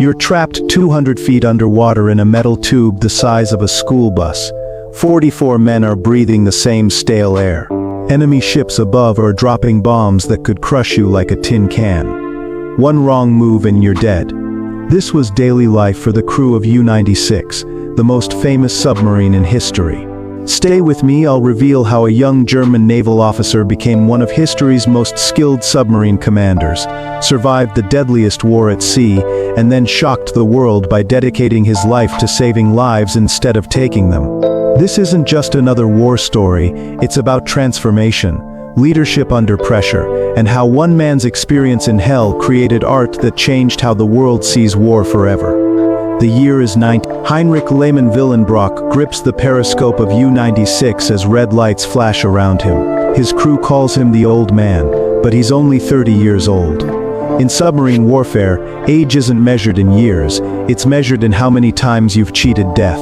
You're trapped 200 feet underwater in a metal tube the size of a school bus. 44 men are breathing the same stale air. Enemy ships above are dropping bombs that could crush you like a tin can. One wrong move and you're dead. This was daily life for the crew of U-96, the most famous submarine in history. Stay with me, I'll reveal how a young German naval officer became one of history's most skilled submarine commanders, survived the deadliest war at sea, and then shocked the world by dedicating his life to saving lives instead of taking them. This isn't just another war story, it's about transformation, leadership under pressure, and how one man's experience in hell created art that changed how the world sees war forever. The year is Heinrich Willenbrock grips the periscope of U-96 as red lights flash around him. His crew calls him the old man, but he's only 30 years old. In submarine warfare, age isn't measured in years, it's measured in how many times you've cheated death.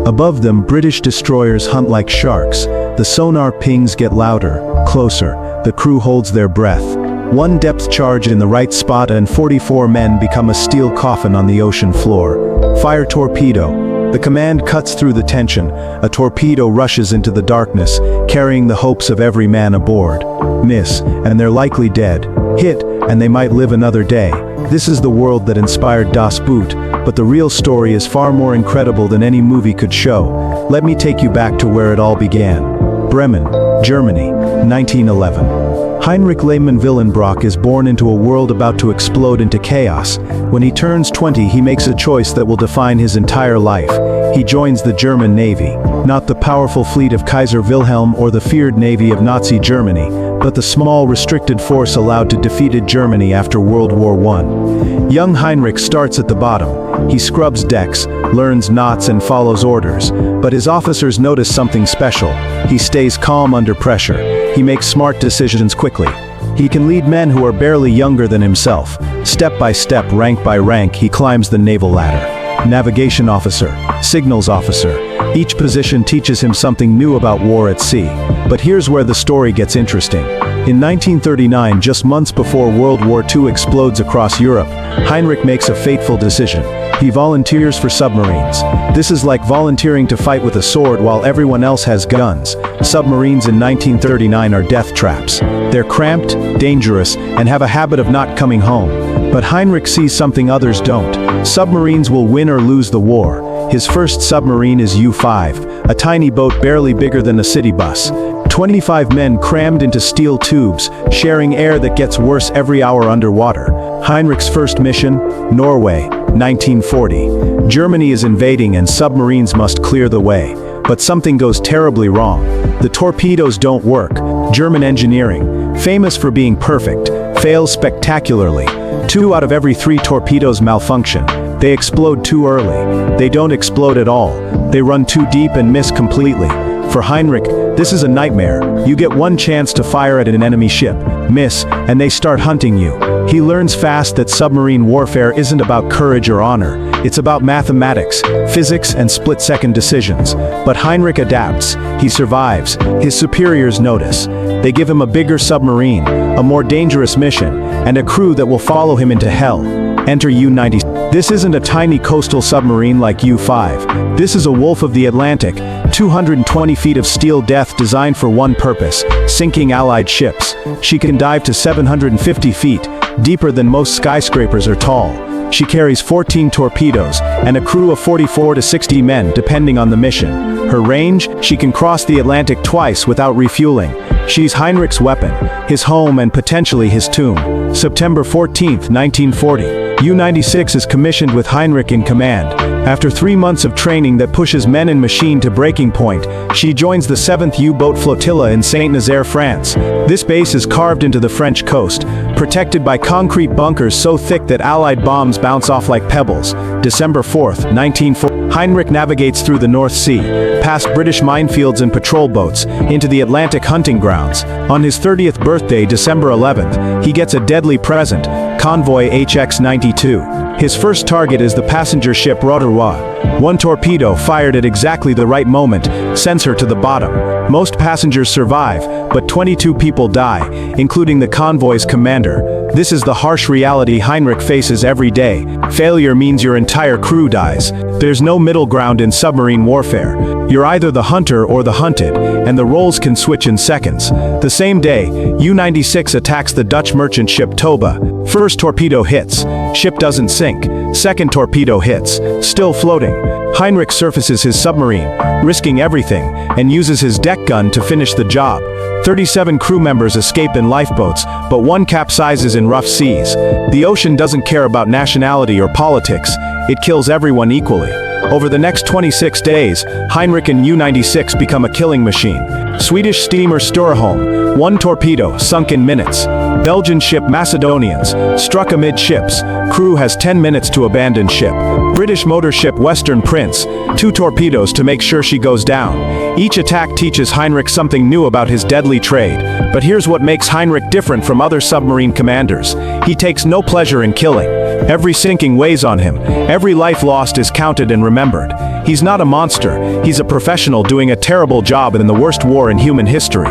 Above them, British destroyers hunt like sharks. The sonar pings get louder, closer. The crew holds their breath. One depth charge in the right spot and 44 men become a steel coffin on the ocean floor. Fire torpedo. The command cuts through the tension. A torpedo rushes into the darkness, carrying the hopes of every man aboard. Miss, and they're likely dead. Hit, and they might live another day. This is the world that inspired Das Boot, but the real story is far more incredible than any movie could show. Let me take you back to where it all began. Bremen, Germany, 1911. Heinrich Willenbrock is born into a world about to explode into chaos. When he turns 20, he makes a choice that will define his entire life. He joins the German Navy, not the powerful fleet of Kaiser Wilhelm or the feared navy of Nazi Germany, but the small, restricted force allowed to defeated Germany after World War I. Young Heinrich starts at the bottom. He scrubs decks, learns knots and follows orders, but his officers notice something special. He stays calm under pressure. He makes smart decisions quickly. He can lead men who are barely younger than himself. Step by step, rank by rank, he climbs the naval ladder. Navigation officer, signals officer. Each position teaches him something new about war at sea. But here's where the story gets interesting. In 1939, just months before World War II explodes across Europe, Heinrich makes a fateful decision. He volunteers for submarines. This is like volunteering to fight with a sword while everyone else has guns. Submarines in 1939 are death traps. They're cramped, dangerous, and have a habit of not coming home. But Heinrich sees something others don't. Submarines will win or lose the war. His first submarine is U-5, a tiny boat barely bigger than a city bus. 25 men crammed into steel tubes, sharing air that gets worse every hour underwater. Heinrich's first mission, Norway, 1940. Germany is invading and submarines must clear the way. But something goes terribly wrong. The torpedoes don't work. German engineering, famous for being perfect, fails spectacularly. 2 out of every 3 torpedoes malfunction. They explode too early. They don't explode at all. They run too deep and miss completely. For Heinrich, this is a nightmare. You get one chance to fire at an enemy ship, miss, and they start hunting you. He learns fast that submarine warfare isn't about courage or honor. It's about mathematics, physics, and split-second decisions. But Heinrich adapts. He survives. His superiors notice. They give him a bigger submarine, a more dangerous mission, and a crew that will follow him into hell. Enter U-96. This isn't a tiny coastal submarine like U-5. This is a Wolf of the Atlantic, 220 feet of steel death designed for one purpose, sinking Allied ships. She can dive to 750 feet, deeper than most skyscrapers are tall. She carries 14 torpedoes and a crew of 44 to 60 men depending on the mission. Her range, she can cross the Atlantic twice without refueling. She's Heinrich's weapon, his home and potentially his tomb. September 14, 1940. U-96 is commissioned with Heinrich in command. After 3 months of training that pushes men and machine to breaking point, she joins the 7th U-boat flotilla in Saint-Nazaire, France. This base is carved into the French coast, protected by concrete bunkers so thick that Allied bombs bounce off like pebbles. December 4, 1940. Heinrich navigates through the North Sea, past British minefields and patrol boats, into the Atlantic hunting grounds. On his 30th birthday, December 11th, he gets a deadly present, convoy HX-92. His first target is the passenger ship WWII. One torpedo fired at exactly the right moment sends her to the bottom. Most passengers survive, but 22 people die, including the convoy's commander, This is the harsh reality Heinrich faces every day. Failure means your entire crew dies. There's no middle ground in submarine warfare. You're either the hunter or the hunted, and the roles can switch in seconds. The same day, U-96 attacks the Dutch merchant ship Toba. First torpedo hits. Ship doesn't sink. Second torpedo hits. Still floating. Heinrich surfaces his submarine, risking everything, and uses his deck gun to finish the job. 37 crew members escape in lifeboats, but one capsizes in rough seas. The ocean doesn't care about nationality or politics. It kills everyone equally. Over the next 26 days, Heinrich and U-96 become a killing machine. Swedish steamer Storeholm, 1 torpedo, sunk in minutes. Belgian ship Macedonians, struck amidships. Crew has 10 minutes to abandon ship. British motor ship Western Prince, 2 torpedoes to make sure she goes down. Each attack teaches Heinrich something new about his deadly trade. But here's what makes Heinrich different from other submarine commanders. He takes no pleasure in killing. Every sinking weighs on him. Every life lost is counted and remembered. He's not a monster. He's a professional doing a terrible job in the worst war in human history.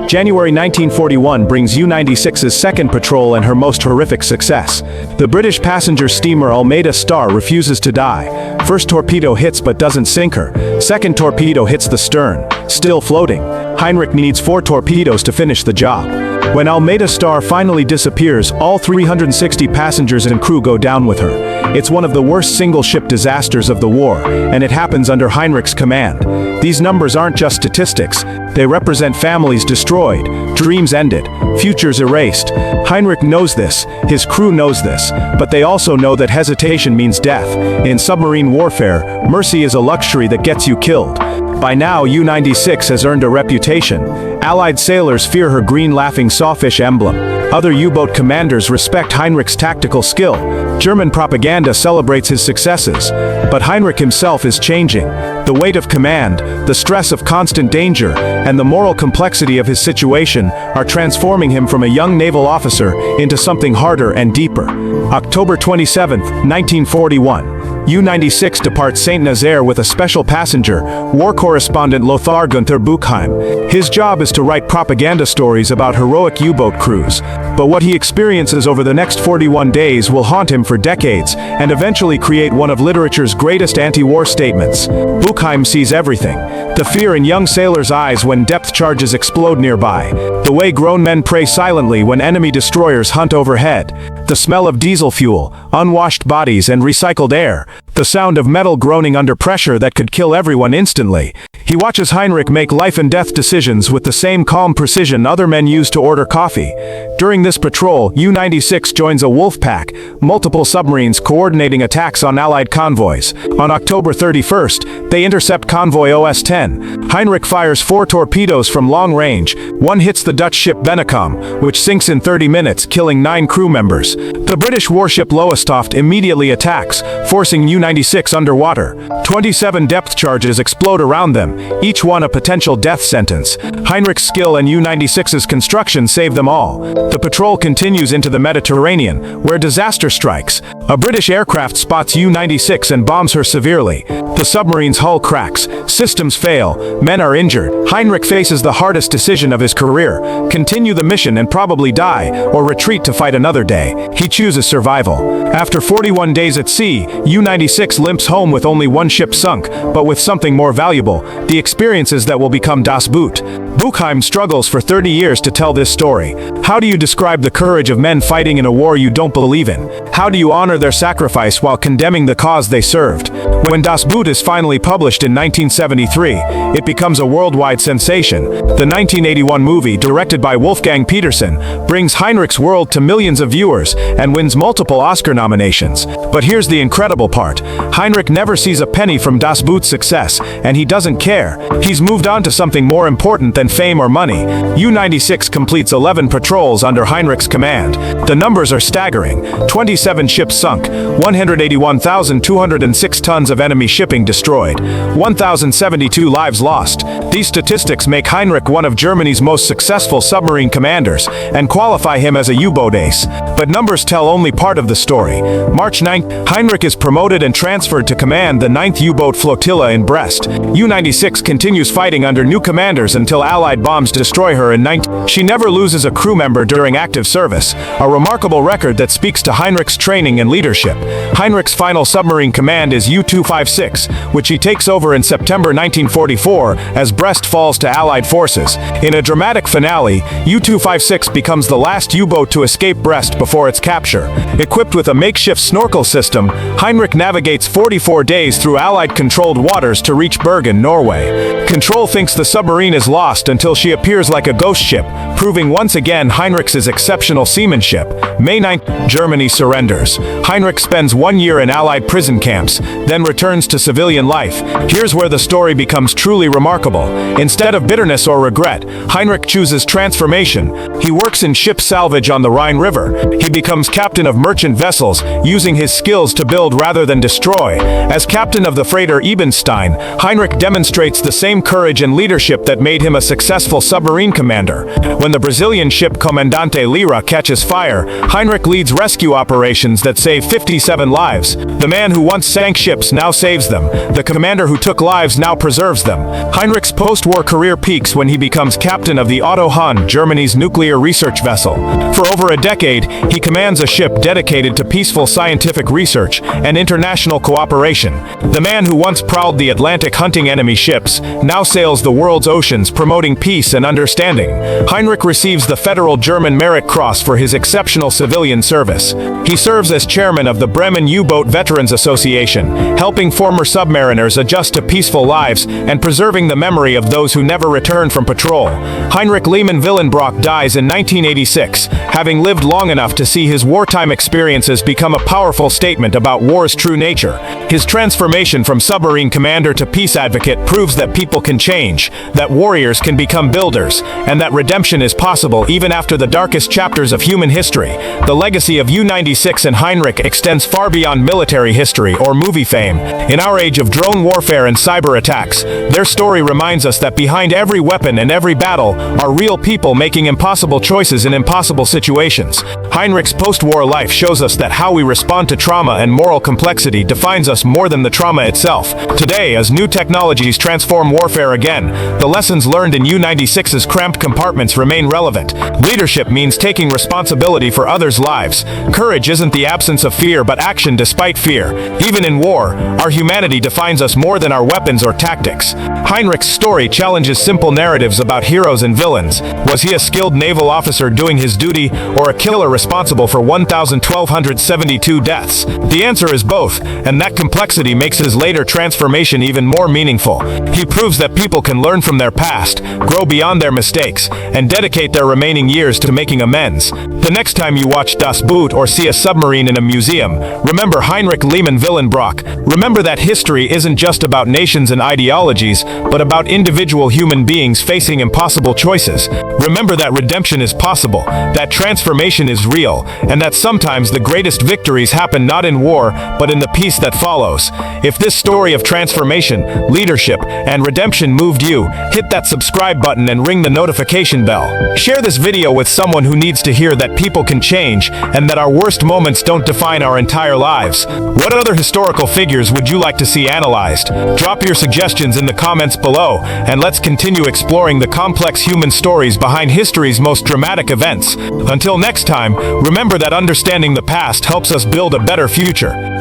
January 1941 brings U-96's second patrol and her most horrific success. The British passenger steamer Almeida Star refuses to die. First torpedo hits but doesn't sink her. Second torpedo hits the stern, still floating. Heinrich needs 4 torpedoes to finish the job. When Almeida Star finally disappears, all 360 passengers and crew go down with her. It's one of the worst single-ship disasters of the war, and it happens under Heinrich's command. These numbers aren't just statistics. They represent families destroyed, dreams ended, futures erased. Heinrich knows this, his crew knows this, but they also know that hesitation means death. In submarine warfare, mercy is a luxury that gets you killed. By now, U-96 has earned a reputation. Allied sailors fear her green laughing sawfish emblem. Other U-boat commanders respect Heinrich's tactical skill. German propaganda celebrates his successes. But Heinrich himself is changing. The weight of command, the stress of constant danger, and the moral complexity of his situation are transforming him from a young naval officer into something harder and deeper. October 27, 1941. U-96 departs St. Nazaire with a special passenger, war correspondent Lothar Gunther Buchheim. His job is to write propaganda stories about heroic U-boat crews. But what he experiences over the next 41 days will haunt him for decades, and eventually create one of literature's greatest anti-war statements. Buchheim sees everything. The fear in young sailors' eyes when depth charges explode nearby. The way grown men pray silently when enemy destroyers hunt overhead. The smell of diesel fuel, unwashed bodies and recycled air. The sound of metal groaning under pressure that could kill everyone instantly. He watches Heinrich make life and death decisions with the same calm precision other men use to order coffee. During this patrol, U-96 joins a wolf pack, multiple submarines coordinating attacks on Allied convoys. On October 31st, they intercept convoy OS-10. Heinrich fires 4 torpedoes from long range. One hits the Dutch ship Bennekom, which sinks in 30 minutes, killing 9 crew members. The British warship Lowestoft immediately attacks, forcing U-96 underwater. 27 depth charges explode around them, each one a potential death sentence. Heinrich's skill and U-96's construction save them all. The patrol continues into the Mediterranean, where disaster strikes. A British aircraft spots U-96 and bombs her severely. The submarine's hull cracks, systems fail, men are injured. Heinrich faces the hardest decision of his career: continue the mission and probably die, or retreat to fight another day. He chooses survival. After 41 days at sea, U-96 limps home with only 1 ship sunk, but with something more valuable: the experiences that will become Das Boot. Buchheim struggles for 30 years to tell this story. How do you describe the courage of men fighting in a war you don't believe in? How do you honor their sacrifice while condemning the cause they served? When Das Boot is finally published in 1973, it becomes a worldwide sensation. The 1981 movie, directed by Wolfgang Petersen, brings Heinrich's world to millions of viewers and wins multiple Oscar nominations. But here's the incredible part. Heinrich never sees a penny from Das Boot's success, and he doesn't care. He's moved on to something more important than fame or money. U-96 completes 11 patrols under Heinrich's command. The numbers are staggering. 27 ships sunk, 181,206 tons tons of enemy shipping destroyed. 1,072 lives lost. These statistics make Heinrich one of Germany's most successful submarine commanders and qualify him as a U-boat ace. But numbers tell only part of the story. March 9, Heinrich is promoted and transferred to command the 9th U-boat flotilla in Brest. U-96 continues fighting under new commanders until Allied bombs destroy her in 19. She never loses a crew member during active service, a remarkable record that speaks to Heinrich's training and leadership. Heinrich's final submarine command is U-256, which he takes over in September 1944 as Brest falls to Allied forces. In a dramatic finale, U-256 becomes the last U-boat to escape Brest before its capture. Equipped with a makeshift snorkel system, Heinrich navigates 44 days through Allied-controlled waters to reach Bergen, Norway. Control thinks the submarine is lost until she appears like a ghost ship, proving once again Heinrich's exceptional seamanship. May 9, Germany surrenders. Heinrich spends 1 year in Allied prison camps, then returns to civilian life. Here's where the story becomes truly remarkable. Instead of bitterness or regret, Heinrich chooses transformation. He works in ship salvage on the Rhine River. He becomes captain of merchant vessels, using his skills to build rather than destroy. As captain of the freighter Ebenstein, Heinrich demonstrates the same courage and leadership that made him a successful submarine commander. When the Brazilian ship Comandante Lira catches fire, Heinrich leads rescue operations that save 57 lives. The man who once sank ships now saves them. The commander who took lives now preserves them. Heinrich's post-war career peaks when he becomes captain of the Otto Hahn, Germany's nuclear research vessel. For over a decade, he commands a ship dedicated to peaceful scientific research and international cooperation. The man who once prowled the Atlantic hunting enemy ships now sails the world's oceans promoting peace and understanding. Heinrich receives the Federal German Merit Cross for his exceptional civilian service. He serves as chairman of the Bremen U-Boat Veterans Association, helping former submariners adjust to peaceful lives and preserving the memory of those who never returned from patrol. Heinrich Lehmann-Willenbrock dies in 1986, having lived long enough to see his wartime experiences become a powerful statement about war's true nature. His transformation from submarine commander to peace advocate proves that people can change, that warriors can become builders, and that redemption is possible even after the darkest chapters of human history. The legacy of U-96 and Heinrich extends far beyond military history or movie fame. In our age of drone warfare and cyber attacks, their story reminds us that behind every weapon and every battle are real people making impossible choices in impossible situations. Heinrich's post-war life shows us that how we respond to trauma and moral complexity defines us more than the trauma itself. Today, as new technologies transform warfare again, the lessons learned in U-96's cramped compartments remain relevant. Leadership means taking responsibility for others' lives. Courage isn't the absence of fear but action despite fear. Even in war, our humanity defines us more than our weapons or tactics. Heinrich's story challenges simple narratives about heroes and villains. Was he a skilled naval officer doing his duty, or a killer responsible for 1,272 deaths? The answer is both, and that complexity makes his later transformation even more meaningful. He proves that people can learn from their past, grow beyond their mistakes, and dedicate their remaining years to making amends. The next time you watch Das Boot or see a submarine in a museum, remember Heinrich Lehmann-Willenbrock. Remember that history isn't just about nations and ideologies, but about individual human beings facing impossible choices. Remember that redemption is possible, that transformation is real, and that sometimes the greatest victories happen not in war, but in the peace that follows. If this story of transformation, leadership, and redemption moved you, hit that subscribe button and ring the notification bell. Share this video with someone who needs to hear that people can change, and that our worst moments don't define our entire lives. What other historical figures would you like to see analyzed? Drop your suggestions in the comments below, and let's continue exploring the complex human stories behind history's most dramatic events. Until next time, remember that understanding the past helps us build a better future.